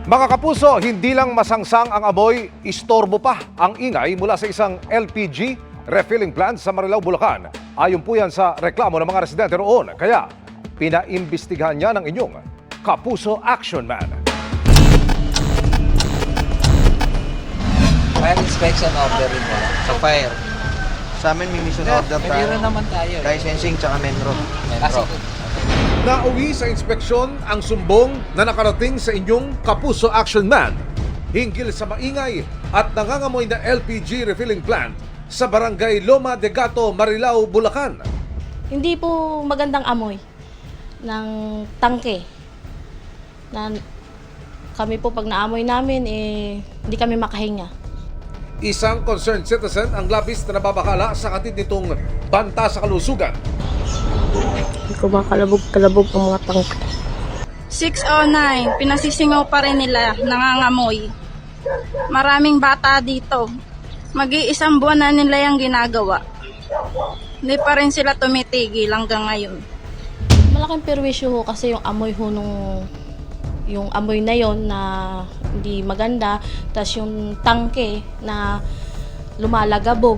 Mga kapuso, hindi lang masangsang ang amoy, istorbo pa ang ingay mula sa isang LPG refilling plant sa Marilao, Bulacan. Ayon po yan sa reklamo ng mga residente roon. Kaya pinaimbestigahan niya ng inyong Kapuso Action Man. Fire inspection order rin wala. Sa fire. Sa amin may mission order Meron tayo. naman tayo. Licensing tsaka menro. Metro. Nauwi sa inspeksyon ang sumbong na nakarating sa inyong Kapuso Action Man hinggil sa maingay at nangangamoy na LPG refilling plant sa barangay Loma de Gato, Marilao, Bulacan. Hindi po magandang amoy ng tangke. Na kami po pag naamoy namin, hindi kami makahinga. Isang concerned citizen ang labis na nababakala sa hatid nitong banta sa kalusugan. Hindi ko makalabog-kalabog ang mga tangke. 6:09, pinasisingaw pa rin nila, nangangamoy. Maraming bata dito. Mag-iisang buwan na nila yung ginagawa. Hindi pa rin sila tumitigil hanggang ngayon. Malaking perwisyo ho kasi yung amoy ho yung amoy na yon na hindi maganda, tas yung tangke na lumalagabog.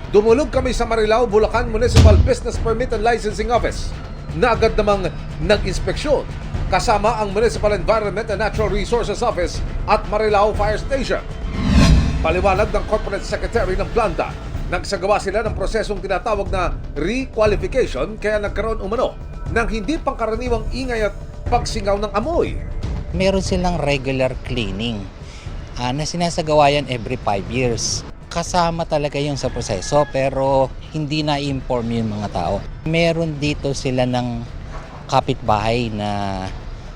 Dumulog kami sa Marilao, Bulacan Municipal Business Permit and Licensing Office na agad namang nag-inspeksyon kasama ang Municipal Environment and Natural Resources Office at Marilao Fire Station. Paliwanag ng Corporate Secretary ng planta, nagsagawa sila ng prosesong tinatawag na re-qualification kaya nagkaroon umano ng hindi pangkaraniwang ingay at pagsingaw ng amoy. Meron silang regular cleaning na sinasagawa yan every 5 years. Kasama talaga yung sa proseso pero hindi na-inform yung mga tao. Meron dito sila ng kapitbahay na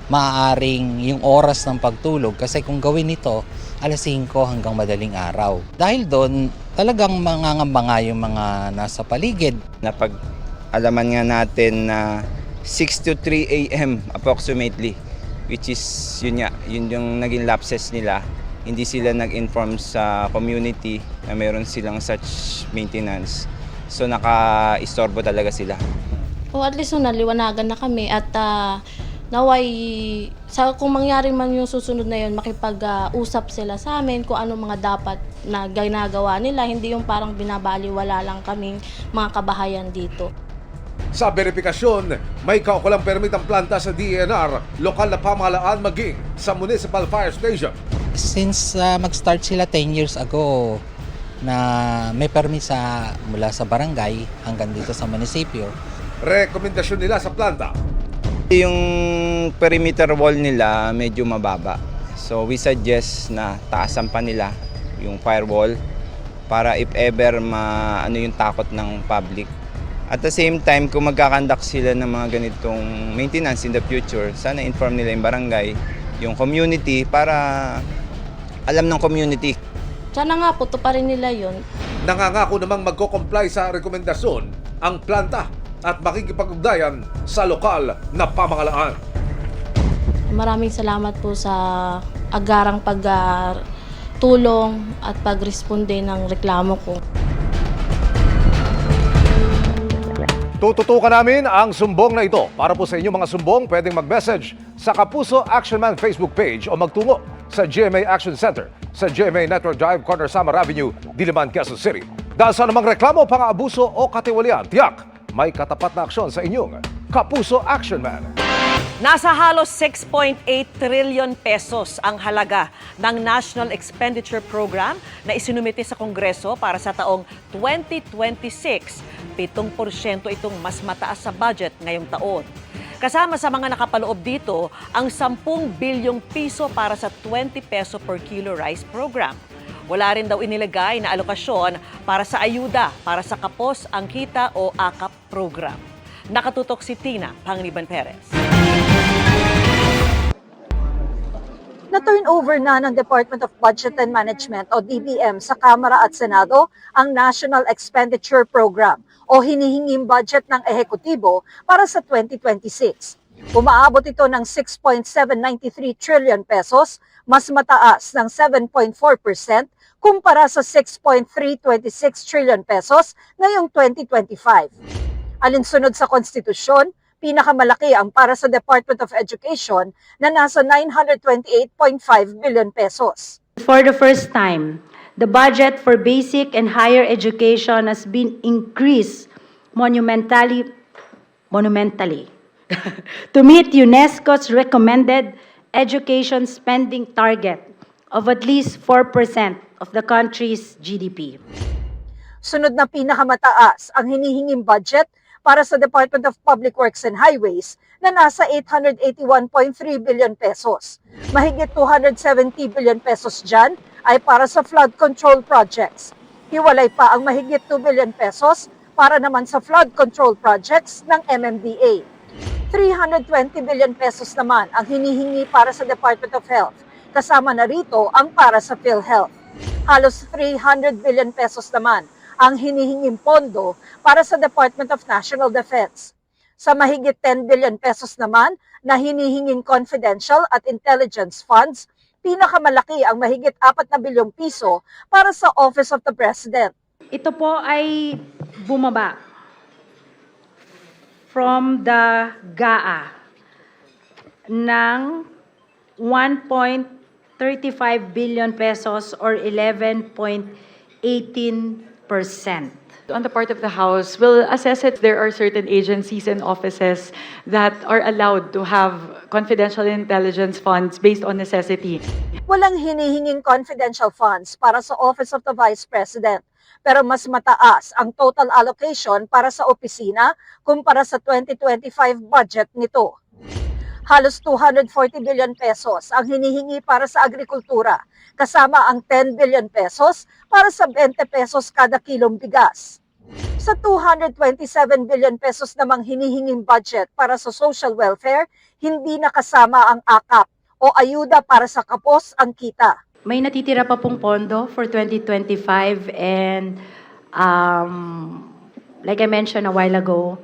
maaaring yung oras ng pagtulog kasi kung gawin ito alas 5 hanggang madaling araw. Dahil doon talagang mangangamba nga yung mga nasa paligid. Napag-alaman nga natin na 6 to 3 a.m. approximately, which is yun yung naging lapses nila. Hindi sila nag-inform sa community na meron silang such maintenance. So naka-istorbo talaga sila. O at least naliwanagan na kami at naway kung mangyari man yung susunod na yun, makipag-usap sila sa amin kung ano mga dapat na ginagawa nila, hindi yung parang binabaliwala lang kaming mga kabahayan dito. Sa verifikasyon, may kaukulang permit ang planta sa DENR, lokal na pamahalaan maging sa Municipal Fire Station. Since mag-start sila 10 years ago na may permit mula sa barangay hanggang dito sa munisipyo. Rekomendasyon nila sa planta, Yung perimeter wall nila medyo mababa. So we suggest na taasan pa nila yung firewall para if ever ano yung takot ng public. At the same time, kung magkakandak sila ng mga ganitong maintenance in the future, sana inform nila yung barangay, yung community para alam ng community. Sana nga po, tuparin nila yun. nangangako namang magko-comply sa rekomendasyon ang planta at makikipag-ugnayan sa lokal na pamahalaan. Maraming salamat po sa agarang pagtulong at pagresponde ng reklamo ko. Tututukan namin ang sumbong na ito. Para po sa inyong mga sumbong, pwedeng mag-message sa Kapuso Action Man Facebook page o magtungo sa GMA Action Center sa GMA Network Drive, Corner Samar Avenue, Diliman, Quezon City. Dahil sa namang reklamo, pang-aabuso o katiwalian, tiyak may katapat na aksyon sa inyong Kapuso Action Man. Nasa halos 6.8 trillion pesos ang halaga ng National Expenditure Program na isinumite sa Kongreso para sa taong 2026. 7% itong mas mataas sa budget ngayong taon. Kasama sa mga nakapaloob dito ang 10 bilyong piso para sa 20 peso per kilo rice program. Wala rin daw inilagay na alokasyon para sa ayuda para sa Kapos ang Kita o AKAP program. Nakatutok si Tina Panganiban Perez. Na-turn over na ng Department of Budget and Management o DBM sa Kamara at Senado ang National Expenditure Program o hinihinging budget ng ehekutibo para sa 2026. Umaabot ito ng 6.793 trillion pesos, mas mataas ng 7.4% kumpara sa 6.326 trillion pesos ngayong 2025. Alinsunod sa konstitusyon, Pinakamalaki ang para sa Department of Education na nasa 928.5 billion pesos. For the first time, the budget for basic and higher education has been increased monumentally to meet UNESCO's recommended education spending target of at least 4% of the country's GDP. Sunod na pinakamataas ang hinihinging budget para sa Department of Public Works and Highways na nasa 881.3 billion pesos. Mahigit 270 billion pesos dyan ay para sa flood control projects. Hiwalay pa ang mahigit 2 billion pesos para naman sa flood control projects ng MMDA. 320 billion pesos naman ang hinihingi para sa Department of Health. Kasama na rito ang para sa PhilHealth. Halos 300 billion pesos naman ang hinihinging pondo para sa Department of National Defense. Sa mahigit 10 billion pesos naman na hinihinging confidential at intelligence funds, pinakamalaki ang mahigit 4 na bilyong piso para sa Office of the President. Ito po ay bumaba from the GAA ng 1.35 billion pesos or 11.18%. On the part of the House, we'll assess it. There are certain agencies and offices that are allowed to have confidential intelligence funds based on necessity. Walang hinihinging confidential funds para sa Office of the Vice President, pero mas mataas ang total allocation para sa opisina kumpara sa 2025 budget nito. Halos 240 billion pesos ang hinihingi para sa agrikultura, kasama ang 10 billion pesos para sa 20 pesos kada kilong bigas. Sa 227 billion pesos namang hinihinging budget para sa social welfare, hindi nakasama ang AKAP o ayuda para sa kapos ang kita. May natitira pa pong pondo for 2025 and like I mentioned a while ago,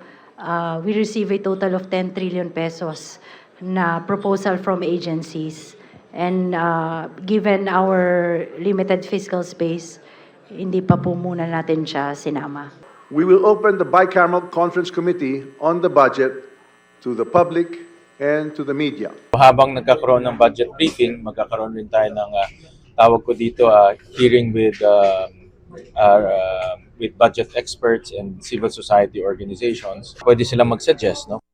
we receive a total of 10 trillion pesos na proposal from agencies. And given our limited fiscal space, hindi pa po muna natin siya sinama. We will open the bicameral conference committee on the budget to the public and to the media. Habang nagkakaroon ng budget briefing, magkakaroon rin tayo ng tawag ko dito hearing with budget experts and civil society organizations. Pwede silang mag-suggest, no?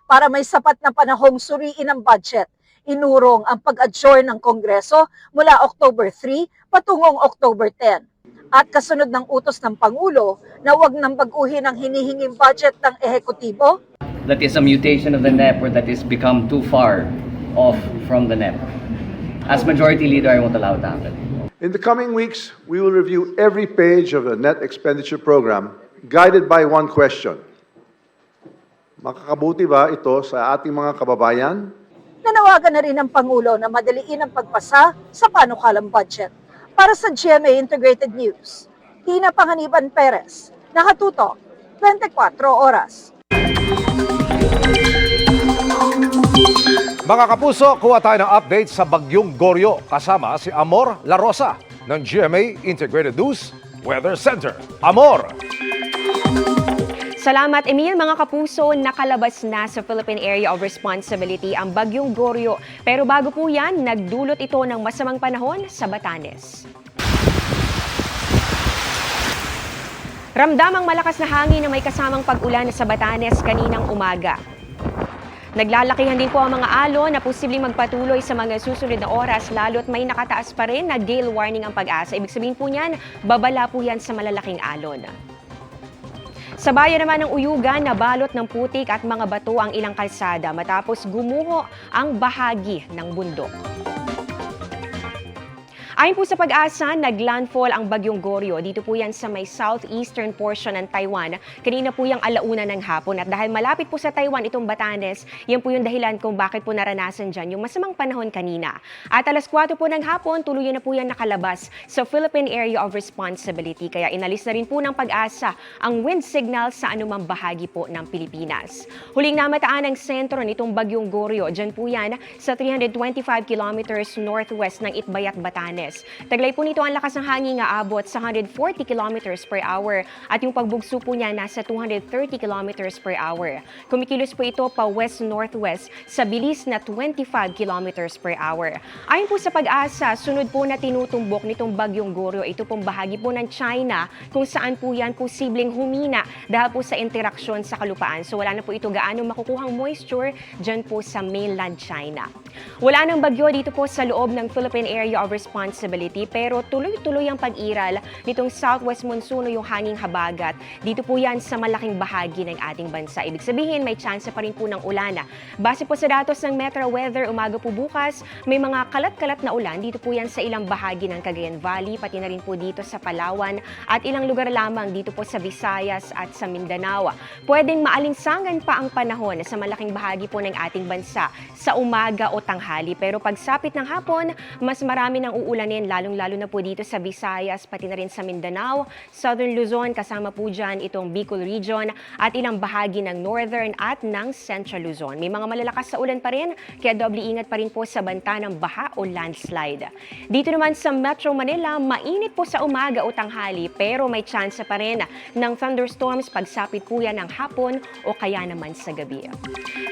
Para may sapat na panahong suriin ang budget, inurong ang pag-adjourn ng Kongreso mula October 3 patungong October 10. At kasunod ng utos ng Pangulo na huwag nang baguhin ang hinihinging budget ng ehekutibo, that is a mutation of the NEP or that is become too far off from the NEP. As Majority Leader, I won't allow it to happen. In the coming weeks, we will review every page of the net expenditure program guided by one question. Makakabuti ba ito sa ating mga kababayan? nanawagan na rin ng Pangulo na madaliin ang pagpasa sa panukalang budget. Para sa GMA Integrated News, Tina Panganiban Perez, nakatutok, 24 oras. Mga kapuso, kuha tayo ng update sa Bagyong Goryo kasama si Amor La Rosa ng GMA Integrated News Weather Center. Amor! Salamat, Emil. Mga kapuso, nakalabas na sa Philippine Area of Responsibility ang Bagyong Goryo. Pero bago po yan, nagdulot ito ng masamang panahon sa Batanes. Ramdam ang malakas na hangin na may kasamang pag-ulan sa Batanes kaninang umaga. Naglalakihan din po ang mga alon na posibleng magpatuloy sa mga susunod na oras lalo't may nakataas pa rin na gale warning ang Pag-asa. Ibig sabihin po niyan, babala po yan sa malalaking alon. Sa bayan naman ng Uyugan, nabalot ng putik at mga bato ang ilang kalsada matapos gumuho ang bahagi ng bundok. Ayon po sa Pag-asa, naglandfall ang Bagyong Goryo. Dito po yan sa may southeastern portion ng Taiwan. Kanina po yung alauna ng hapon. At dahil malapit po sa Taiwan itong Batanes, yan po yung dahilan kung bakit po naranasan dyan yung masamang panahon kanina. At alas 4 po ng hapon, tuluyan na po yan nakalabas sa Philippine Area of Responsibility. Kaya inalis na rin po ng Pag-asa ang wind signal sa anumang bahagi po ng Pilipinas. Huling namataan ang sentro nitong Bagyong Goryo. Dyan po yan sa 325 kilometers northwest ng Itbayat, Batanes. Batanes. Taglay po nito ang lakas ng hangin nga abot sa 140 kilometers per hour at yung pagbugso po niya nasa 230 kilometers per hour. Kumikilos po ito pa west-northwest sa bilis na 25 kilometers per hour. Ayon po sa Pag-asa, sunod po na tinutumbok nitong bagyong Goryo, ito pong bahagi po ng China kung saan po yan posibleng humina dahil po sa interaksyon sa kalupaan. So wala na po ito gaano makukuhang moisture dyan po sa mainland China. Wala nang bagyo dito po sa loob ng Philippine Area of Responsibility pero tuloy-tuloy ang pag-iral nitong southwest monsoon o yung hanging habagat. Dito po yan sa malaking bahagi ng ating bansa. Ibig sabihin may tsansa pa rin po ng ulan. Base po sa datos ng Metro Weather, umaga po bukas may mga kalat-kalat na ulan dito po yan sa ilang bahagi ng Cagayan Valley, pati na rin po dito sa Palawan at ilang lugar lamang dito po sa Visayas at sa Mindanao. Pwedeng maalinsangan pa ang panahon sa malaking bahagi po ng ating bansa sa umaga o tanghali. Pero pagsapit ng hapon, mas marami nang uulanin, lalong-lalo na po dito sa Visayas, pati na rin sa Mindanao, Southern Luzon, kasama po dyan itong Bicol Region at ilang bahagi ng Northern at ng Central Luzon. May mga malalakas sa ulan pa rin, kaya doble ingat pa rin po sa banta ng baha o landslide. Dito naman sa Metro Manila, mainit po sa umaga o tanghali, pero may tsansa pa rin ng thunderstorms pagsapit po yan ng hapon o kaya naman sa gabi.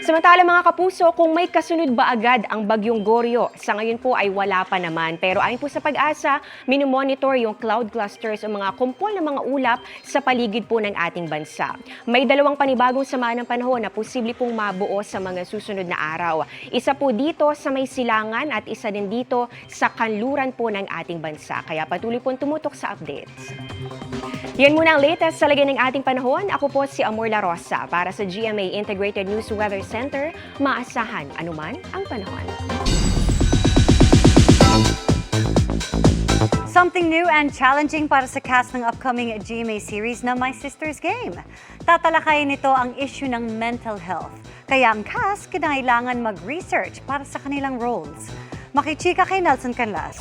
Samantala mga kapuso, kung may kasunod ba agad ang bagyong Goryo, sa ngayon po ay wala pa naman. Pero ayon po sa Pag-asa, minomonitor yung cloud clusters o mga kumpol na mga ulap sa paligid po ng ating bansa. May dalawang panibagong sama ng panahon na posible pong mabuo sa mga susunod na araw. Isa po dito sa may silangan at isa din dito sa kanluran po ng ating bansa. Kaya patuloy pong tumutok sa updates. Yan muna ang latest sa lagay ng ating panahon. Ako po si Amor La Rosa para sa GMA Integrated News Weather Center. Maasahan anuman ang panahon. Something new and challenging para sa cast ng upcoming GMA series na My Sister's Game. Tatalakayin nito ang issue ng mental health. Kaya ang cast kinailangan mag-research para sa kanilang roles. Makichika kay Nelson Canlas.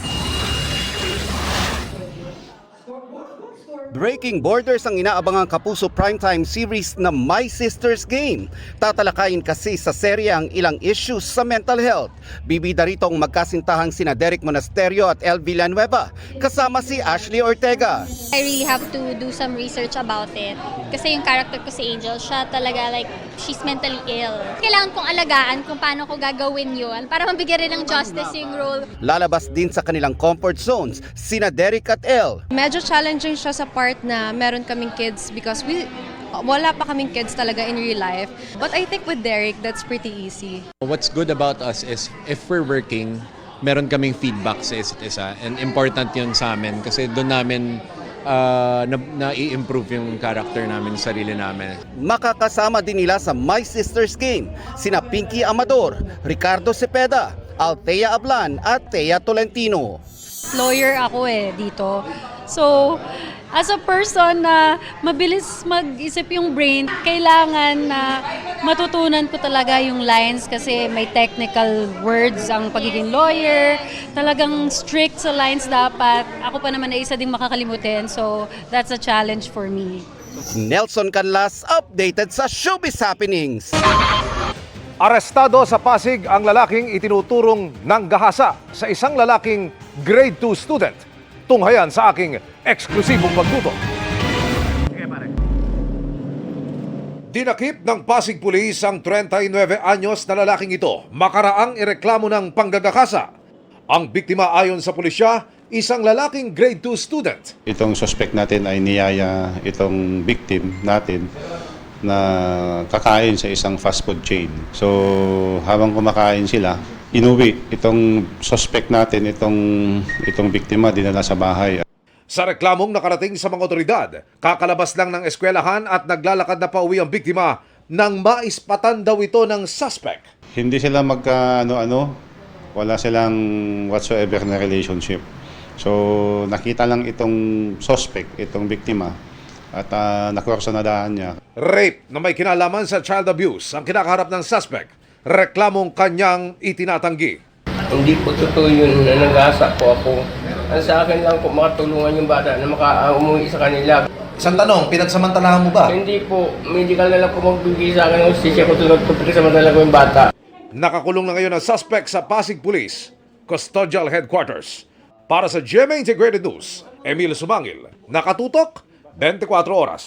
Breaking Borders ang inaabangang kapuso primetime series na My Sister's Game. Tatalakayin kasi sa serye ang ilang issues sa mental health. Bibida rito ang magkasintahang sina Derek Monasterio at El Villanueva, kasama si Ashley Ortega. I really have to do some research about it. Kasi yung character ko si Angel, siya talaga like, she's mentally ill. Kailangan kong alagaan kung paano ko gagawin yun para mabigyan rin ng justice yung role. Lalabas din sa kanilang comfort zones, sina Derek at El. Medyo challenging siya sa part na meron kaming kids because wala pa kaming kids talaga in real life. But I think with Derek, that's pretty easy. What's good about us is if we're working, meron kaming feedback sa isa't isa. And important yun sa amin kasi doon namin na-i-improve yung character namin, sarili namin. Makakasama din nila sa My Sister's Game sina Pinky Amador, Ricardo Cepeda, Althea Ablan at Thea Tolentino. Lawyer ako dito. So, as a person na mabilis mag-isip yung brain, kailangan na matutunan ko talaga yung lines kasi may technical words ang pagiging lawyer. Talagang strict sa lines dapat. Ako pa naman ay isa ding makakalimutin. So, that's a challenge for me. Nelson Canlas, updated sa Showbiz Happenings. Arestado sa Pasig ang lalaking itinuturong ng gahasa sa isang lalaking grade 2 student. Tunghayan sa aking eksklusibong pagtutok. Dinakip ng Pasig Police ang 39 anyos na lalaking ito makaraang ireklamo ng panggagakasa. Ang biktima ayon sa pulisya, isang lalaking grade 2 student. Itong suspect natin ay niyaya itong victim natin na kakain sa isang fast food chain. So habang kumakain sila, inuwi itong suspect natin, itong biktima dinala sa bahay. Sa reklamong nakarating sa mga otoridad, kakalabas lang ng eskwelahan at naglalakad na pauwi ang biktima nang maispatan daw ito ng suspect. Hindi sila magka-ano-ano, wala silang whatsoever na relationship. So nakita lang itong suspect, itong biktima, at nakursanadahan niya. Rape na may kinalaman sa child abuse ang kinakaharap ng suspect. Reklamong kanyang itinatanggi. Hindi po totoo yun na nag-asa po ako. Ang sa akin lang po, makatulungan yung bata na umuwi sa kanila. Isang tanong, pinagsamantalahan mo ba? Hindi po, medical na lang po magbigay sa akin ng hostisya ko tulad ko pinagsamantala ko yung bata. Nakakulong na ngayon ang suspect sa Pasig Police Custodial Headquarters. Para sa GMA Integrated News, Emil Sumangil, nakatutok, 24 oras.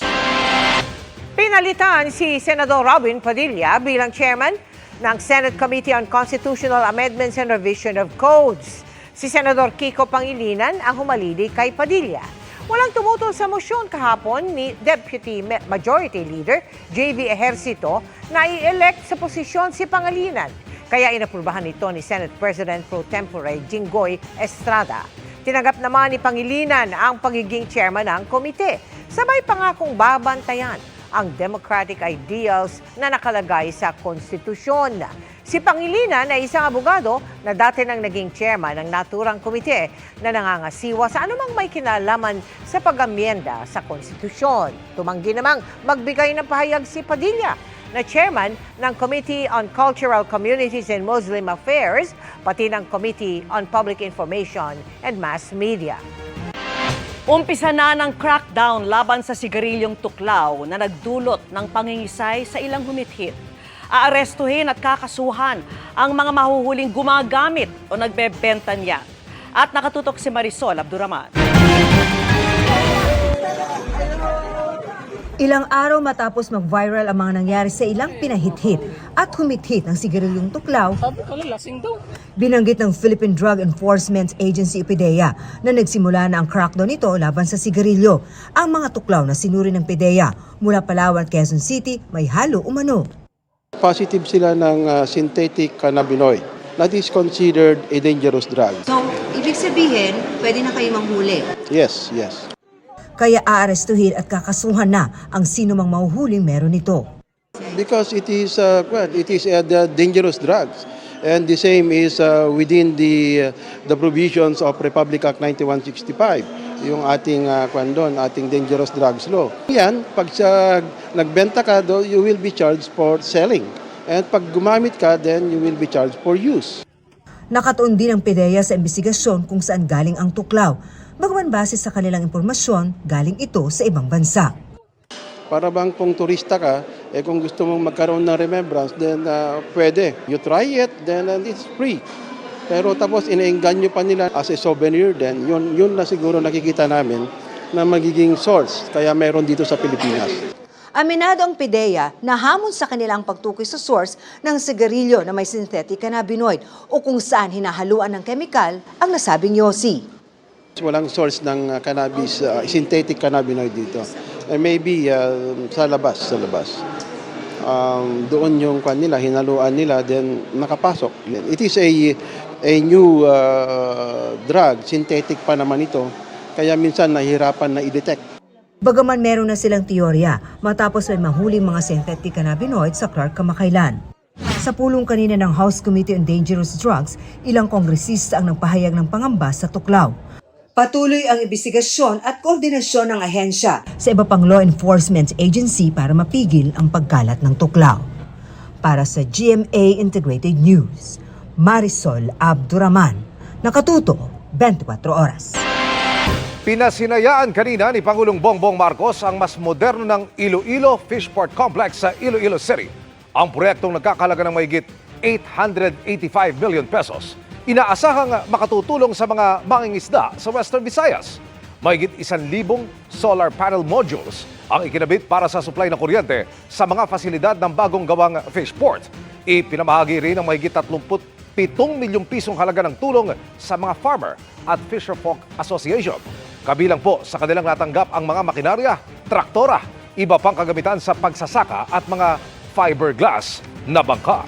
Pinalitan si Senador Robin Padilla bilang chairman ng Senate Committee on Constitutional Amendments and Revision of Codes. Si Senador Kiko Pangilinan ang humalili kay Padilla. Walang tumutol sa motion kahapon ni Deputy Majority Leader J.V. Ejercito na i-elect sa posisyon si Pangilinan. Kaya inaprubahan nito ni Senate President Pro Tempore Jinggoy Estrada. Tinanggap naman ni Pangilinan ang pagiging chairman ng komite. Sabay pangakong babantayan ang democratic ideals na nakalagay sa konstitusyon. Si Pangilinan ay isang abogado na dati nang naging chairman ng naturang komite na nangangasiwa sa anumang may kinalaman sa pag-amyenda sa konstitusyon. Tumanggi namang magbigay ng pahayag si Padilla na chairman ng Committee on Cultural Communities and Muslim Affairs, pati ng Committee on Public Information and Mass Media. Umpisa na ng crackdown laban sa sigarilyong tuklaw na nagdulot ng pangingisay sa ilang humithit. Aarestuhin at kakasuhan ang mga mahuhuling gumagamit o nagbebenta niya. At nakatutok si Marisol Abduraman. Ilang araw matapos mag-viral ang mga nangyari sa ilang pinahithit at humithit ng sigarilyong tuklaw, binanggit ng Philippine Drug Enforcement Agency PDEA na nagsimula na ang crackdown nito laban sa sigarilyo. Ang mga tuklaw na sinuri ng PDEA mula Palawan at Quezon City may halo umano. Positive sila ng synthetic cannabinoid. That is considered a dangerous drug. So, ibig sabihin, pwede na kayo manghuli? Yes, yes. Kaya aarestuhin at kakasuhan na ang sino mang mahuhuling meron nito. Because it is the dangerous drugs. And the same is within the provisions of Republic Act 9165, yung ating ating dangerous drugs law. Yan, pag nagbenta ka do, you will be charged for selling. And pag gumamit ka, then you will be charged for use. Nakatuon din ang PDEA sa investigasyon kung saan galing ang tuklaw. Bagaman base sa kanilang impormasyon, galing ito sa ibang bansa. Para bang kung turista ka, kung gusto mong magkaroon ng remembrance, then pwede. You try it, then it's free. Pero tapos inaengganyo pa nila as a souvenir, then yun na siguro nakikita namin na magiging source. Kaya meron dito sa Pilipinas. Aminado ang PDEA na hamon sa kanilang pagtukoy sa source ng sigarilyo na may synthetic cannabinoid o kung saan hinahaluan ng kemikal ang nasabing yosi. Walang source ng cannabis, synthetic cannabinoid dito. Maybe sa labas. Doon yung nila, hinaluan nila, then nakapasok. It is a new drug, synthetic pa naman ito, kaya minsan nahihirapan na i-detect. Bagaman meron na silang teorya matapos may mahuling mga synthetic cannabinoid sa Clark kamakailan. Sa pulong kanina ng House Committee on Dangerous Drugs, ilang kongresista ang nagpahayag ng pangamba sa tuklaw. Patuloy ang imbestigasyon at koordinasyon ng ahensya sa iba pang law enforcement agency para mapigil ang pagkalat ng tuklaw. Para sa GMA Integrated News, Marisol Abduraman, nakatuto 24 oras. Pinasinayaan kanina ni Pangulong Bongbong Marcos ang mas moderno ng Iloilo Fishport Complex sa Iloilo City. Ang proyektong nagkakahalaga ng mahigit 885 million pesos. Inaasahang makatutulong sa mga mangingisda sa Western Visayas. Mahigit 1,000 solar panel modules ang ikinabit para sa supply ng kuryente sa mga fasilidad ng bagong gawang fishport. Ipinamahagi rin ng mahigit 37 milyong pisong halaga ng tulong sa mga farmer at fisherfolk association. Kabilang po sa kanilang natanggap ang mga makinarya, traktora, iba pang kagamitan sa pagsasaka at mga fiberglass na bangka.